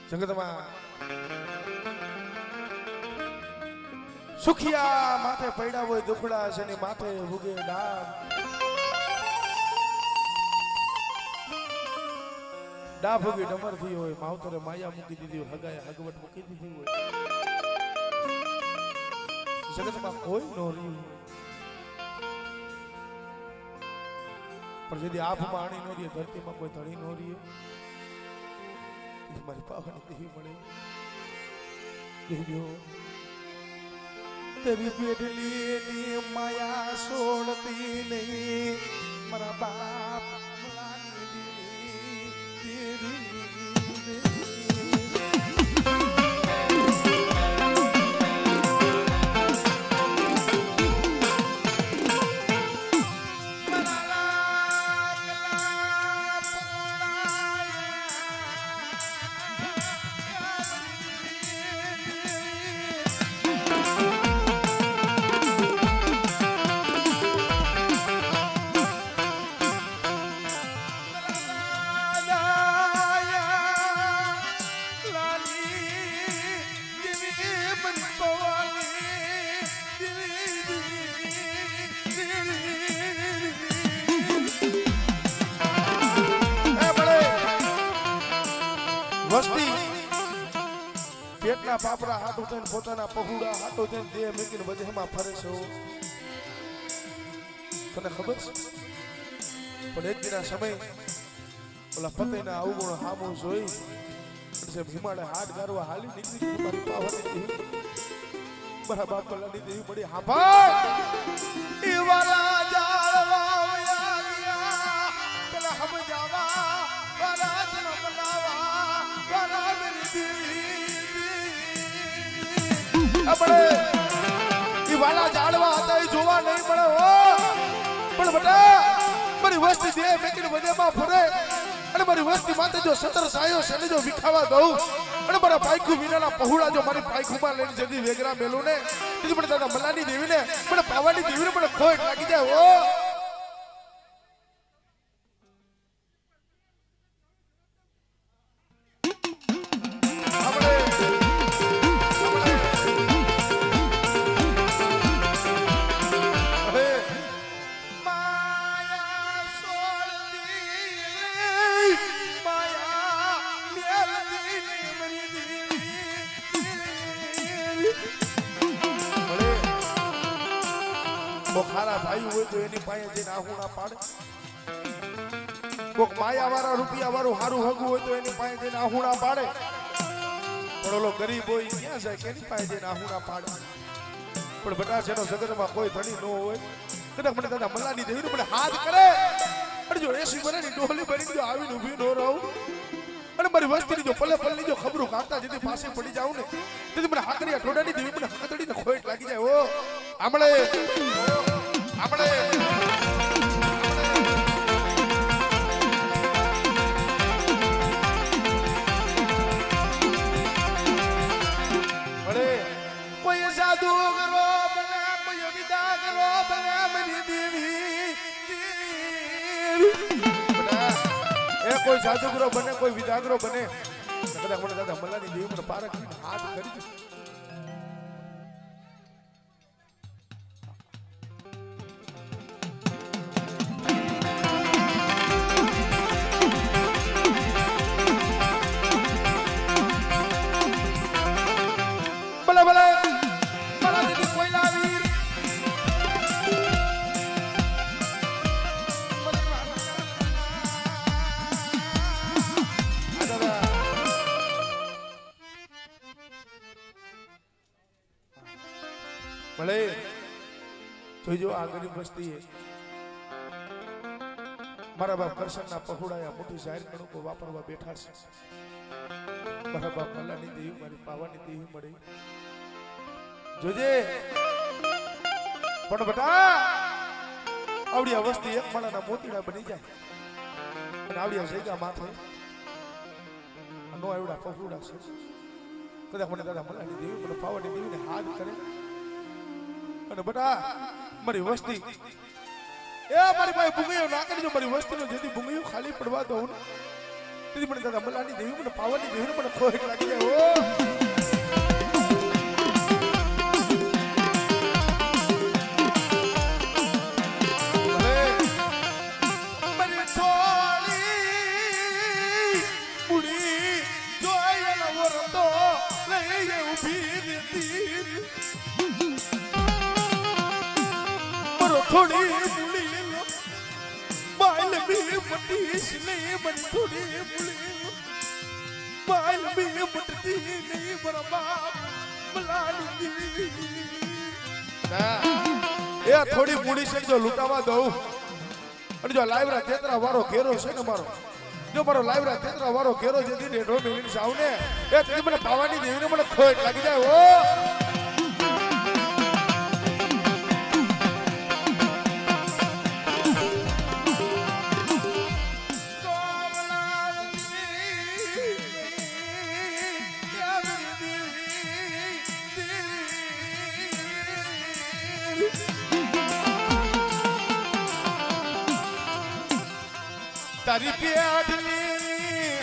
જગતમાં સુખિયા માથે પડ્યા હોય દુખડા છે ને માથે ઉગે ડાબ ઉગી ડમર થઈ હોય માવતરે માયા મૂકી દીધી હોય હગાએ હગવટ મૂકી દીધી હોય જગતમાં કોઈ નો રહ્યું પણ જેથી આભમાં આણી નો રહી ધરતીમાં કોઈ ધણી નો રહી મારી પાવાની દેવી મળે દેવ્યો તેરી પેટલી માયા છોડતી નહીં મારા બાપ વસ્તી પેટના પાપડા હાટું થઈને પોતાના પહુડા હાટું થઈને દેહ મૂકીને વજહમાં ફરે છે તને ખબર છે પણ એક દિના સમય ઓલા પતિના અવગુણ હામું જોઈ ભીમાડે હાથ ગારવા હાલી નીકળી મારી પાવાની મારા બાપ પલાની દેવી મળી હાંભળ ઈવાલા જાળવા વયા ગયા પેલા હમ જાવા વાલા તન મનાવા વાલા મેરી દેવી આપણે ઈવાલા જાળવા હતા એ જોવા નહીં મળે હો પણ બેટા મારી વસ્તી દે મેકીને વધેમાં ફરે અને મારી વસ્તી માથે જો સતર સાયો છે જો વિખાવા દઉં અને મારા પાયખુ વિનાના પહુડા જો મારી પાયખુમાં લઈને જલ્દી વેગરા મેલું ને તેથી મને દાદા મલાની દેવીને મને પાવાની દેવીને મને ખોટ લાગી જાય ઓ ખારા ભાઈ હોય તો એની પાસે જઈને આહુણા પાડે કોક માયા વાળા રૂપિયા વાળું હારું હગું હોય તો એની પાસે જઈને આહુણા પાડે પણ ઓલો ગરીબ હોય ક્યાં જાય કેની પાસે જઈને આહુણા પાડે પણ બટા જેનો જગતમાં કોઈ ધણી ન હોય કદાચ મને દાદા મલાની દેવી મને હાથ કરે અને જો એસી બને ડોલી બની જો આવીને ઊભી ન રહું અને મારી વસ્તીની જો પલે પલની જો ખબરું કાઢતા જેથી પાસે પડી જાઉં ને તેથી મને હાકરિયા ઠોડાની દેવી મને હાથડીને ખોટ લાગી જાય ઓ આમળે આપણે કોઈ જાદુ કરો બને કોઈ વિદા કરો બને મારી દેવી એ કોઈ જાદુગરો બને કોઈ વિદાગરો બને કદાચ મને દાદા મલ્લાની દેવી મને પારક હાથ કરી ભલે જોઈજો આ ગરીબ વસ્તી મારા બાપ કરશનના પહોળાયા મોટી જાહેર કણકો વાપરવા બેઠા છે મારા બાપ મલ્લાની દેવી મારી પાવાની દેવી મળે જોજે પણ બેટા આવડી અવસ્થી એક માળાના મોતીડા બની જાય અને આવડી જગ્યા માથે નો આવડા પહોળા છે કદાચ મને દાદા મલ્લાની દેવી મને પાવાની દેવીને હાથ કરે અને બટા મારી વસ્તી એ મારી પાસે ભૂંગીઓ ના કરજો મારી વસ્તીનો જેથી ભૂંગીઓ ખાલી પડવા દઉં ને તેથી મને દાદા મલ્લાની દેવી મને પાવાની દેવી મને હાથ કરે અને બટા મારી વસ્તી એ મારી પાસે ભૂંગીઓ ના કરજો મારી વસ્તીનો જેથી ભૂંગીઓ ખાલી પડવા દઉં ને તેથી મને દાદા મલ્લાની દેવી મને પાવાની દેવીને હાથ કરે અને બટા મારી વસ્તી તેથી મને દાદા મલાની દેવી મને પાવાની દેવી મને ખોટ લાગી જાય થોડી મુલી માલ બી મટી સિલે બન થોડી મુલી માલ બી મટતી નહીં બરબા મલાની ના એ થોડી મુડી છે જો લૂંટાવા દઉં અને જો લાઈવરા તેતરા વારો ઘેરો છે ને મારો જો મારો લાઈવરા તેતરા વારો ઘેરો જે દી રેડો મિલિન જાવ ને એ તે મને પાવાની દેવીને મને ખોટ લાગી જાય ઓ તારી પેડની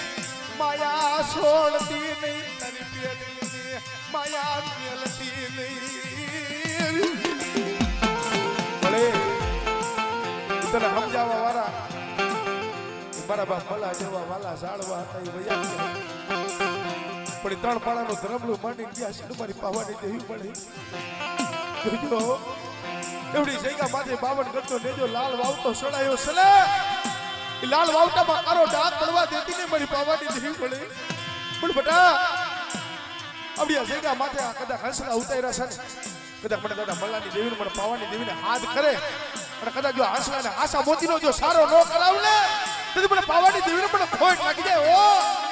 માયા છોડતી નહીં તારી પેડની માયા મેલતી નહીં ભલે તને સમજાવવા વાળા મારા બાપ મલા જેવા વાલા ઝાડવા હતા એ વયા પણ ત્રણ પાડાનું ધરમલું માંડીને ગયા છે મારી પાવાની દેવી પડે જોજો એવડી જગ્યા માથે 52 ગણતો નેજો લાલ વાવતો સડાયો સલે લાલ વાવટામાં કારો ડાક પડવા દેતી ને મારી પાવાની દેવી પડે પણ બટા આવડિયા જગ્યા માથે આ કદા હંસલા ઉતાર્યા છે ને કદા મને દાદા મલ્લાની દેવીને મને પાવાની દેવીને હાથ કરે અને કદા જો હંસલાને આશા મોતીનો જો સારો નો કરાવ ને તો મને પાવાની દેવીને મને ખોટ લાગી જાય ઓ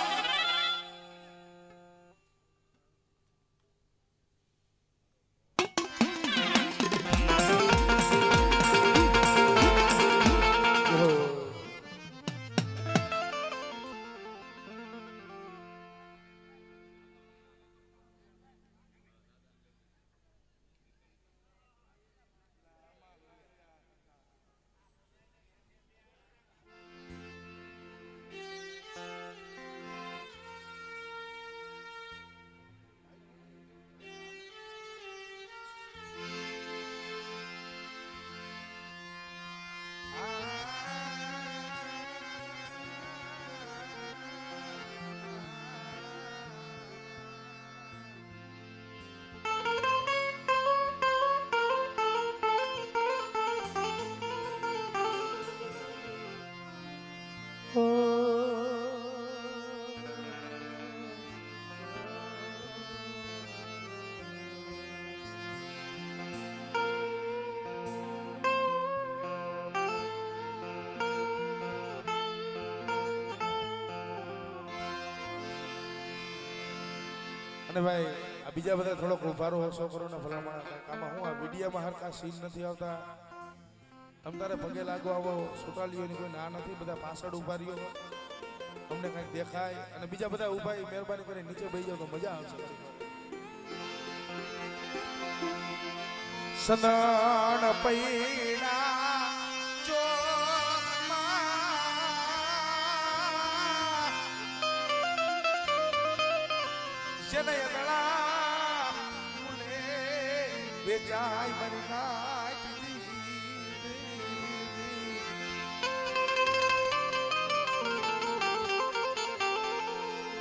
અને ભાઈ આ બીજા બધા થોડોક ઉભારો હસો કરો ને ભલામણ કામમાં હું આ વિડીયામાં હરકા સીન નથી આવતા તમ તારે પગે લાગો આવો સોટાલીઓની કોઈ ના નથી બધા પાછળ ઉભા રહ્યો અમને કંઈક દેખાય અને બીજા બધા ઉભા મહેરબાની કરીને નીચે બેસી જાવ તો મજા આવશે સનાણ પૈણા જનયદળા મુલે વેચાય મરી નાય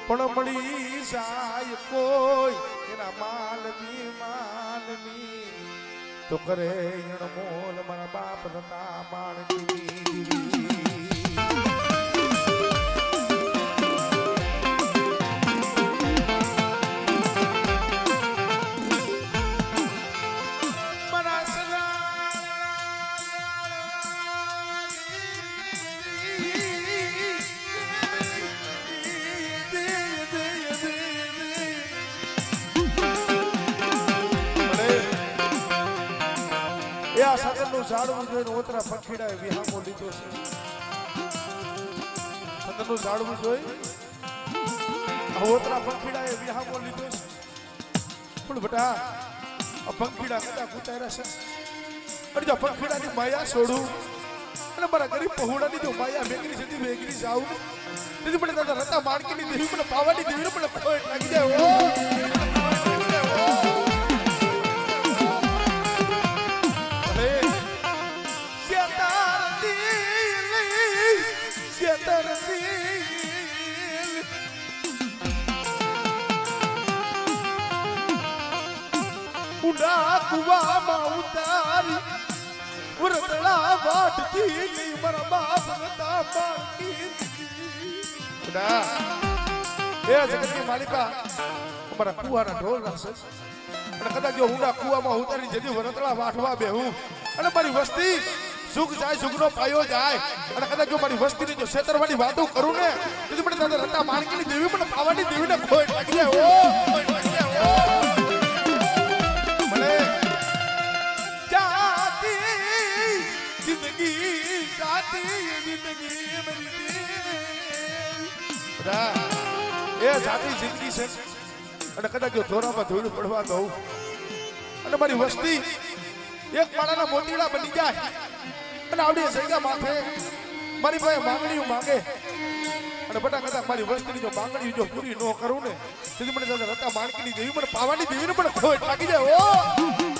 પણ મળી જાય કોઈ એના માલની તો કરે મોલ મારા બાપ હતા માણકી સગનનું ઝાડવું જોઈને ઓતરા પંખીડાએ વિહામો લીધો છે સગનનું ઝાડવું જોઈ ઓતરા પંખીડાએ વિહામો લીધો છે પણ બટા આ પંખીડા કદાચ ઉતાર્યા છે અને જો પંખીડાની માયા છોડું અને મારા ગરીબ પહોળાની જો માયા વેગરી જતી વેગરી જાવ તેથી મને દાદા રતા માણકીની દેવી મને પાવાની દેવી મને ખોટ લાગી જાય ઓ કુવામાં ઉતારી વરતડા વાટથી ની મારા બાપ રતા માણકી ખુદા એ જગતની માલિકા અમારા કુવાના ઢોલ રાખશે અને કદાચ જો હું કુવામાં ઉતારી જદી વરતડા વાટવા બેહું અને મારી વસ્તી સુખ જાય સુખનો પાયો જાય અને કદાચ જો મારી વસ્તીની જો છેતરવાની વાતો કરું ને તો મને દાદા રતા માણકીની દેવી મને પાવાની દેવીને ખોટ લાગી જાય ઓ ખોટ લાગી જાય ઓ એ જાતી જિંદગી છે અને કદાચ જો ધોરામાં ધોઈડું પડવા દઉં અને મારી વસ્તી એક માળાના મોતીડા બની જાય અને આવડી જગ્યા માથે મારી પાસે માંગણીઓ માંગે અને બટા કદાચ મારી વસ્તીની જો માંગણીઓ જો પૂરી ન કરું ને તેથી મને દાદા રતા માણકીની દેવી મને પાવાની દેવીને પણ ખોટ લાગી જાય ઓ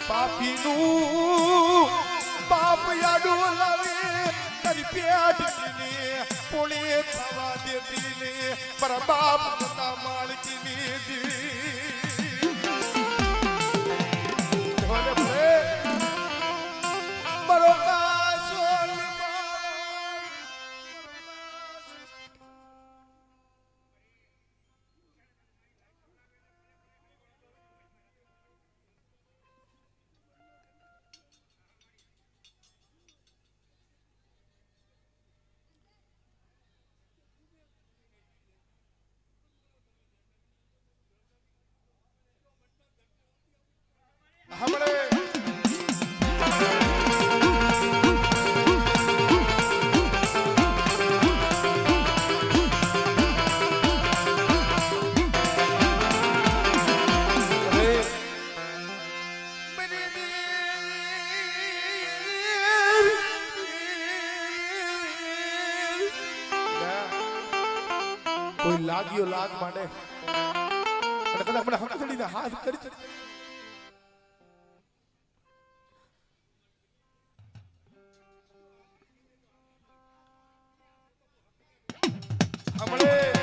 પાપીનું પાપ યાડો લાવે તારી પેટ પોળે થવા દેતી ને મારા બાપ હતા માળકીની મારો हमरे કોઈ લાગ્યો લાગ માંડે અને કદાચ મને હકડીને હાથ કરી हमरे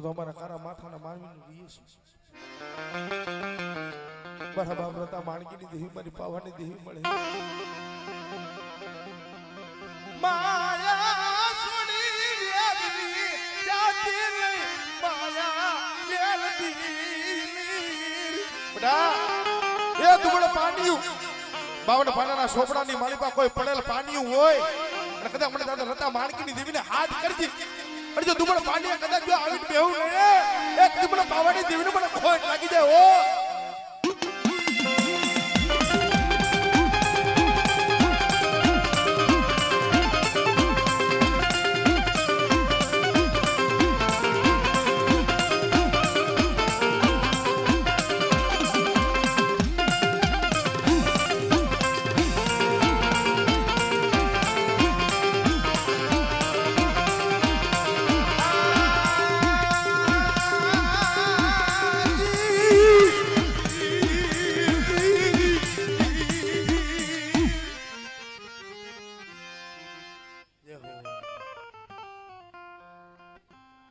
તો અમારા કારા માથાના માનવીનું રીએ છે મારા બાપ રતા માણકીની દેવી મારી પાવાની દેવી મળે માયા સોની વેદવી જાતી નહીં માયા વેદવી બડા એ દુબળ પાણીયું 52 પાનાના સોપડાની માલિપા કોઈ પડેલ પાણીયું હોય અને કદાચ મને દાદા રતા માણકીની દેવીને હાથ કરજી અને જો દુબળ પાણી કદાચ જો આવીને બેહું ને એ દુબળ પાવાની દેવીને મને ખોટ લાગી જાય ઓ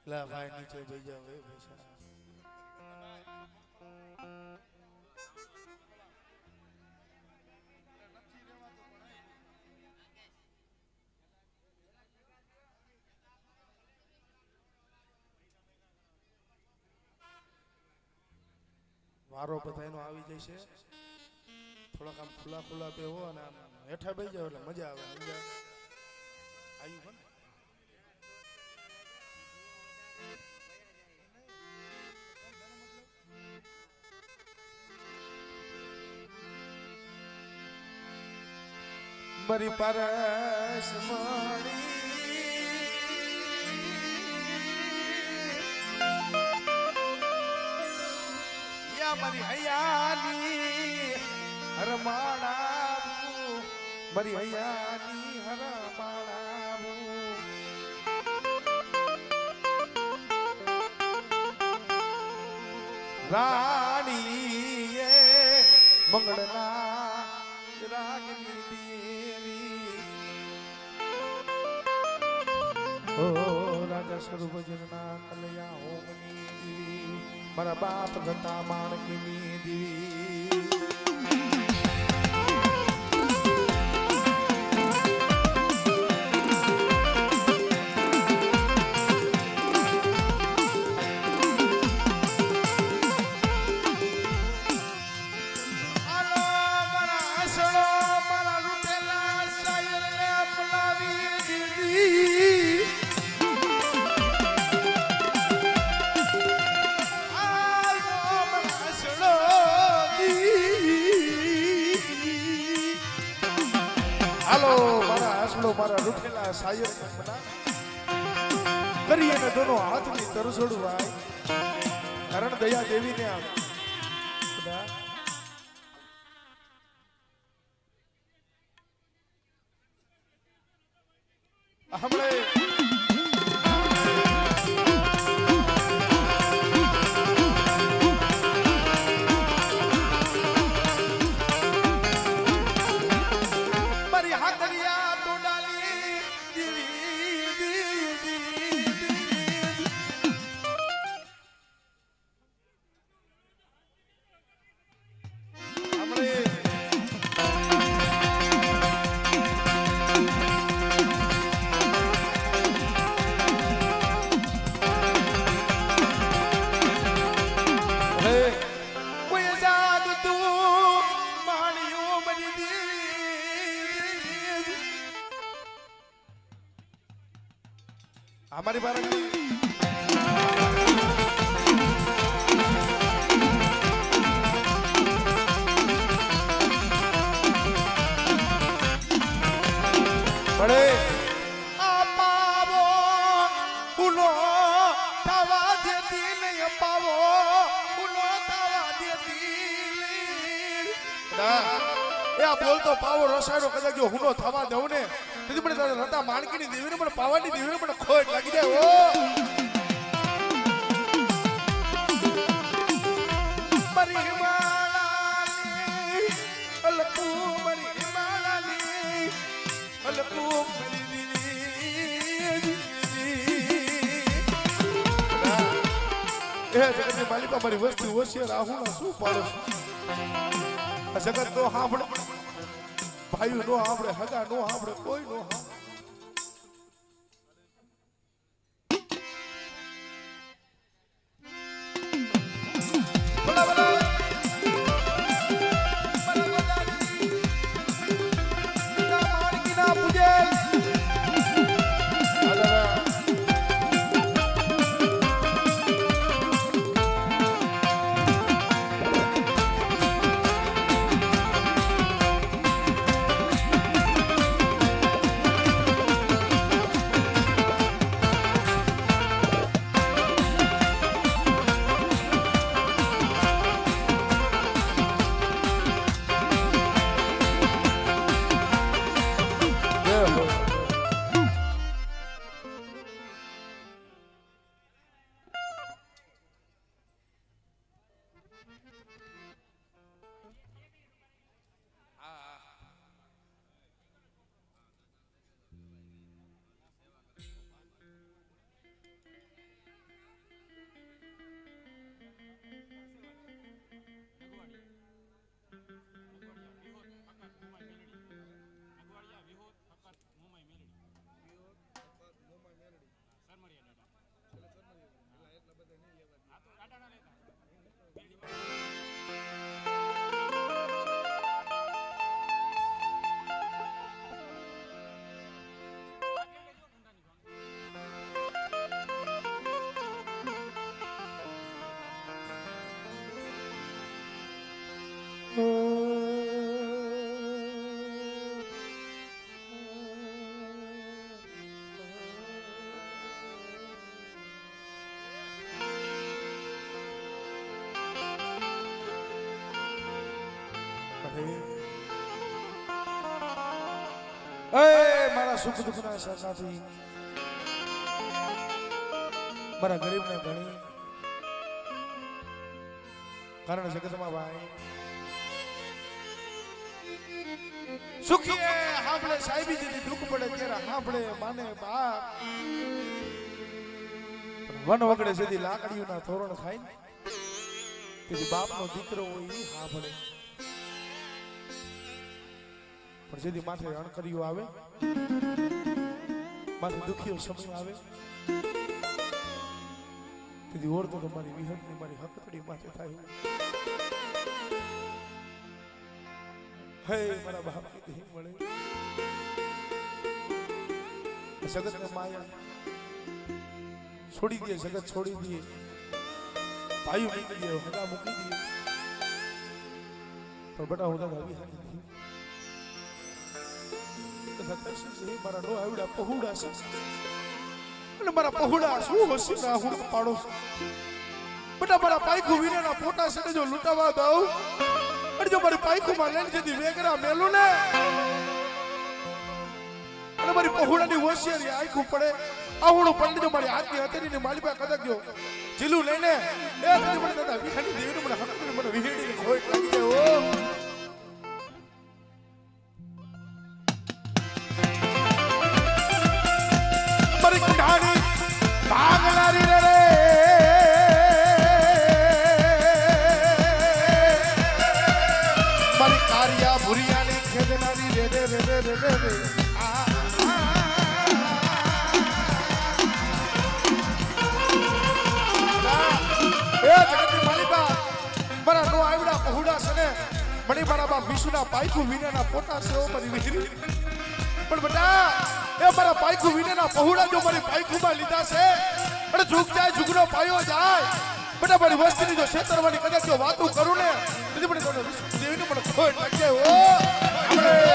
લા ભાઈ નીચે બેસી જાવ એ પૈસા વારો બધાયનો આવી જશે થોડાક આમ ખુલ્લા ખુલ્લા બેહો અને આમ હેઠા બેસી જાવ એટલે મજા આવે આવ્યું ને મારી પરસ મણી યા મારી હૈયાની હરમાળાવું મારી હૈયાની હરમાળાવું રાણીએ મંગળના રાગની ઓ રાજા સ્વરૂપ જનના કલ્યા ઓમની દેવી મારા બાપ ગતા માણકીની દેવી હાલો મારા હાસડો મારા રૂઠેલા સાયર બના કરી અને દોનો હાથની તરસોડું ભાઈ કરણ દયા દેવીને આમ બના હમણે हमारी बात बड़े अपावो उनो तवा देती नहीं अपावो उनो तवा देती ना या बोल तो पावो रसायनो कदा जो हुनो थवा दऊ ने તેથી મને રતા માણકીની દેવીને મને પાવાની દેવીને મને ખોટ લાગી જાય ઓ મારી હિમાલાની અલકુ મારી હિમાલાની અલકુ મારી દેવી જગતની માલિકા મારી વસ્તી હોશિયાર આહુણા શું પાડો આ જગત નો સાંભળે ભાઈઓ નો સાંભળે હગા નો સાંભળે કોઈ નો સાંભળે મારા સુખ દુઃખના સાથી મારા ગરીબને ઘણી કારણ જગતમાં ભાઈ સુખીએ હાંભળે સાહેબી જેથી દુઃખ પડે ત્યારે હાંભળે માને બા વન વગડે જેથી લાકડીઓના તોરણ થાય ને તેથી બાપનો દીકરો હોય એ હાંભળે પણ જેથી માથે અણકરીઓ આવે માથે દુખીઓ સમય આવે તેથી ઓરતો તો મારી વિહતની મારી હકતડી માથે થાય હે મારા બાપની દેહ મળે જગતને માયા છોડી દે જગત છોડી દે ભાઈઓ મૂકી દે હગા મૂકી દે પણ બટા હું આવી મારા નો આવડા પહોળા છે અને મારા પહોળા શું હશે ના હું પાડો બટા મારા પાઈકુ વિનેના પોટા છે જો લૂંટાવા દઉં અને જો મારી પાઈકુ માં લઈને જતી વેગરા મેલું ને અને મારી પહોળાની હોશિયારી આખું પડે આવડું પડે જો મારી હાથની હથેળીની માલિપા કદક ગયો જીલું લઈને એ તને મને દાદા વિહાડી દેવીને મને હકની મને વિહેડીને ખોઈ લાગી જાય ઓ વિશુના પાઈકુ વિનેના પોતા છે ઓ મારી વીરી પણ બટા એ મારા પાઈકુ વિનેના પહોળા જો મારી પાઈકુમાં લીધા છે અને ઝુક જાય ઝુકનો પાયો જાય બટા મારી વસ્તીની જો છેતરવાની કદાચ જો વાતો કરું ને તેથી મને તમને દેવીને મને ખોટ લાગે ઓ આપણે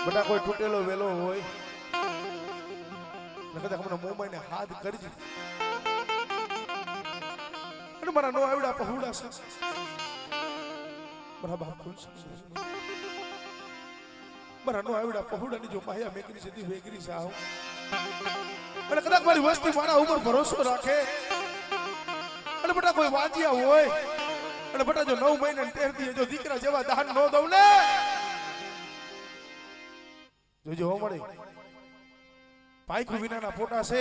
બધા કોઈ તૂટેલો વેલો હોય કદાચ મને મોમાઈ ને હાથ કરજે અને મારા નો આવડા પહોળા છે મારા બાપ મારા નો આવડા પહોળાની જો માયા મેકરી સીધી વેગરી છે આવ અને કદાચ મારી વસ્તી મારા ઉપર ભરોસો રાખે અને બેટા કોઈ વાંજિયા હોય અને બેટા જો 9 મહિના તેર દી જો દીકરા જેવા દાન નો દઉં ને જોજો મળે પાયખું વિનાના ફોટા છે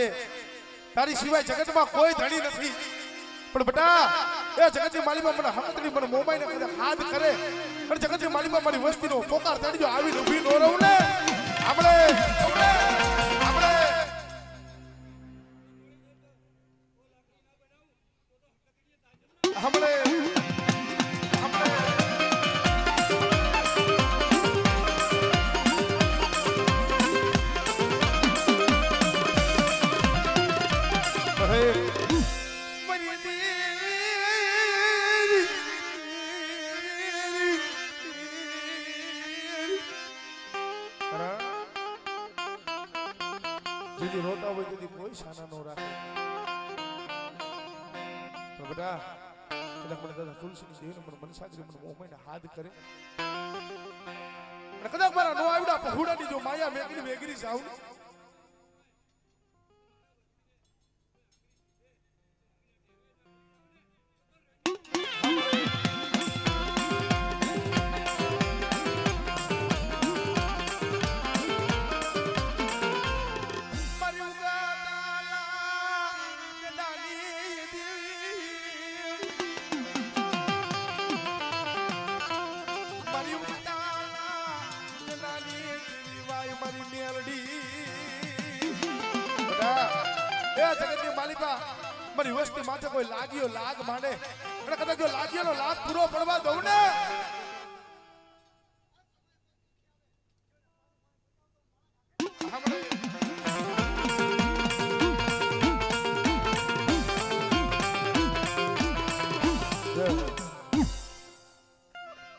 તારી સિવાય જગતમાં કોઈ ધણી નથી પણ બેટા એ જગતની માલીમાં મને હકની મને મોબાઈલ ને કદાચ હાથ કરે અને જગતની માલીમાં મારી વસ્તીનો પોકાર તડીજો આવી ઊભી નો રહું ને આપણે જેથી રોતા હોય તેથી કોઈ શાના નો રાખે તો બેટા કદાચ મને દાદા તુલસીની દેવીને મને મનસાગરી મને મોમાઈને હાથ કરે અને કદાચ મારા નો આવડા પહોળાની જો માયા મેગરી વેગરી જાવ ને જગતની માલિકા મારી વસ્તી માથે કોઈ લાગ્યો લાગ માંડે અને કદાચ જો લાગ્યોનો લાગ પૂરો પડવા દઉં ને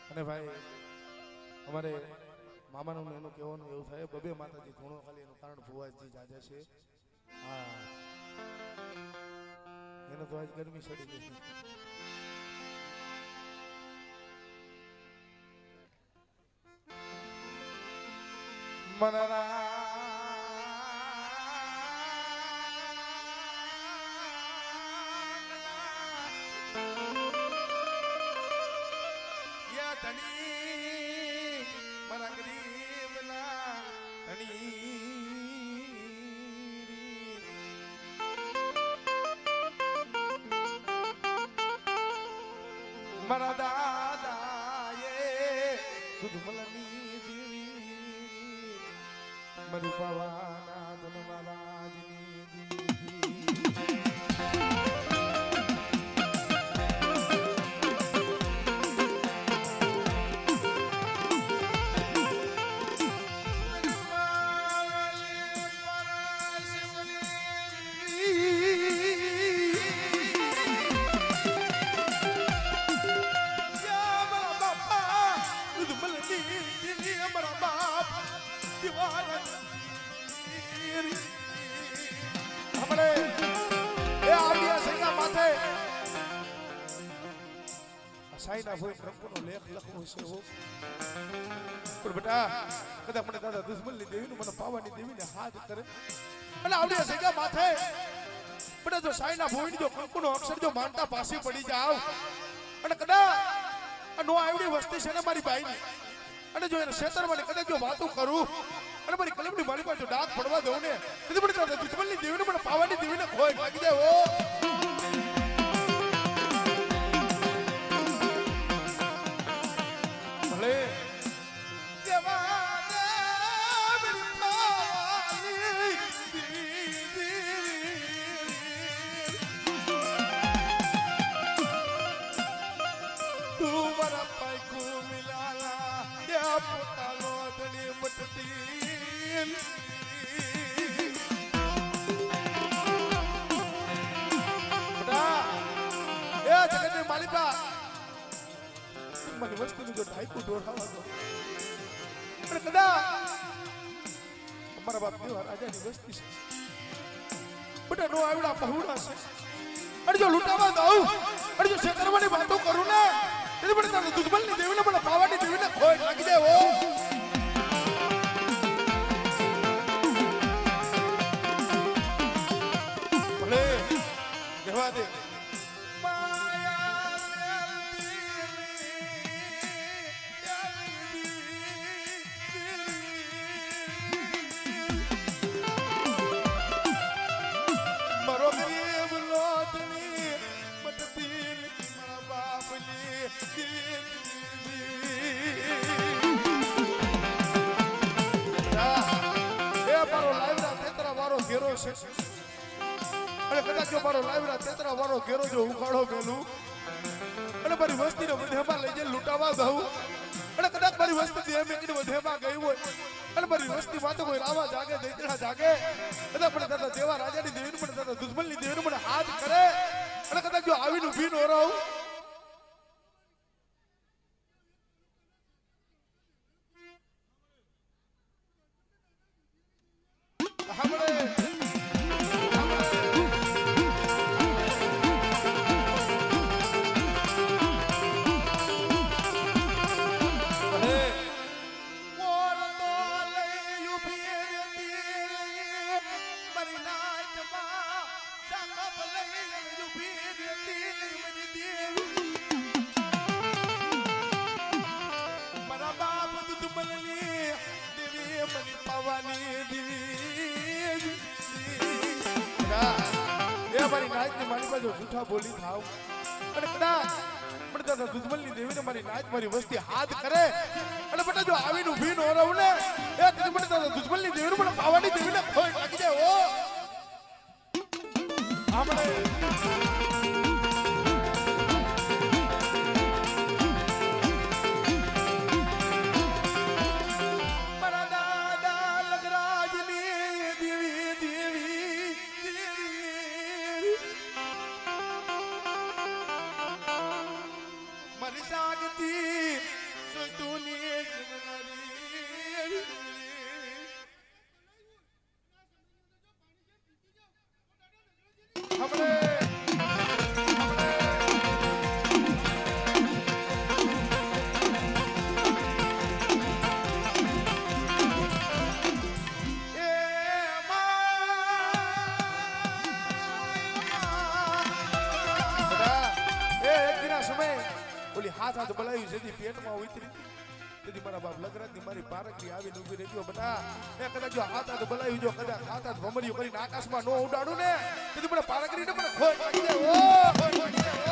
અને ભાઈ અમારે મામાનું એનું કહેવાનું એવું થાય બબે માતાજી ઘણો ખાલી એનું કારણ ભુવાજી જાજે છે હા એને તો આજ ગરમી ચડી ગઈ મનરા યા ધણી મારા ગરીબના ધણી મારા દાદાએ દુધમલની દેવી મારી પવાના ધનવારાજની સાઈના હોય રંગનો લેખ લખવો છે હો પણ બેટા કદા મને દાદા દુશ્મનની દેવીને મને પાવાની દેવીને હાથ કરે અને આવડે સગા માથે બેટા જો સાઈના ભોઈની જો કંકુનો અક્ષર જો માનતા પાસે પડી જાવ અને કદા નો આવડી વસ્તી છે ને મારી બાઈની અને જો એને ક્ષેત્રમાં કદાચ જો વાતો કરું અને મારી કલમની મારી પાસે જો ડાક પડવા દઉં ને તેથી મને દાદા દુશ્મનની દેવીને મને પાવાની દેવીને ખોય લાગી જાય ઓ મારી વસ્તીનું જો ઢાઈકું ઢોળાવા દો અને કદાચ અમારા બાપ દેવા રાજાની વસ્તી છે બેટા નો આવડા પહોળા છે અને જો લૂંટાવા દઉં અને જો છેતરવાની વાતો કરું ને એટલે મને તારે દુશ્મનની દેવીને મને પાવાની દેવીને ખોટ લાગી જાય ઓ ભલે કહેવા દે ઘેરો છે અને કદાચ જો મારો લાવરા તેતરા વાળો ઘેરો જો ઉખાડો મેલું અને મારી વસ્તીને વધેમાં લઈ જઈને લૂંટાવા દઉં અને કદાચ મારી વસ્તી એમ એકને વધેમાં ગઈ હોય અને મારી વસ્તી વાતો કોઈ રાવા જાગે દૈતરા જાગે કદાચ પણ દાદા દેવા રાજાની દેવીને પણ દાદા દુશ્મનની દેવીને મને હાથ કરે અને કદાચ જો આવીને ઊભી નો રહું મારી નાચની મારી બાજુ જૂઠા બોલી થાવ અને કદાચ પણ દાદા દુશ્મનની દેવીને મારી નાચ મારી વસ્તી હાથ કરે અને બેટા જો આવીને ઊભી નો રહું ને એ મને દાદા દુશ્મનની દેવીને મને પાવાની દેવીને ખોટ લાગી જાય ઓ આપણે હાથ હાથ બલાવી જેથી પેટમાં ઉતરી તેથી મારા બાપ લગરાજની મારી પારકની આવીને ઊભી રહી ગયો બેટા એ કદાચ જો હાથ હાથ બલાવી જો કદાચ હાથ હાથ ભમરીઓ કરીને આકાશમાં નો ઉડાડું ને તેથી મને પારકરીને મને ખોટ લાગી જાય ઓ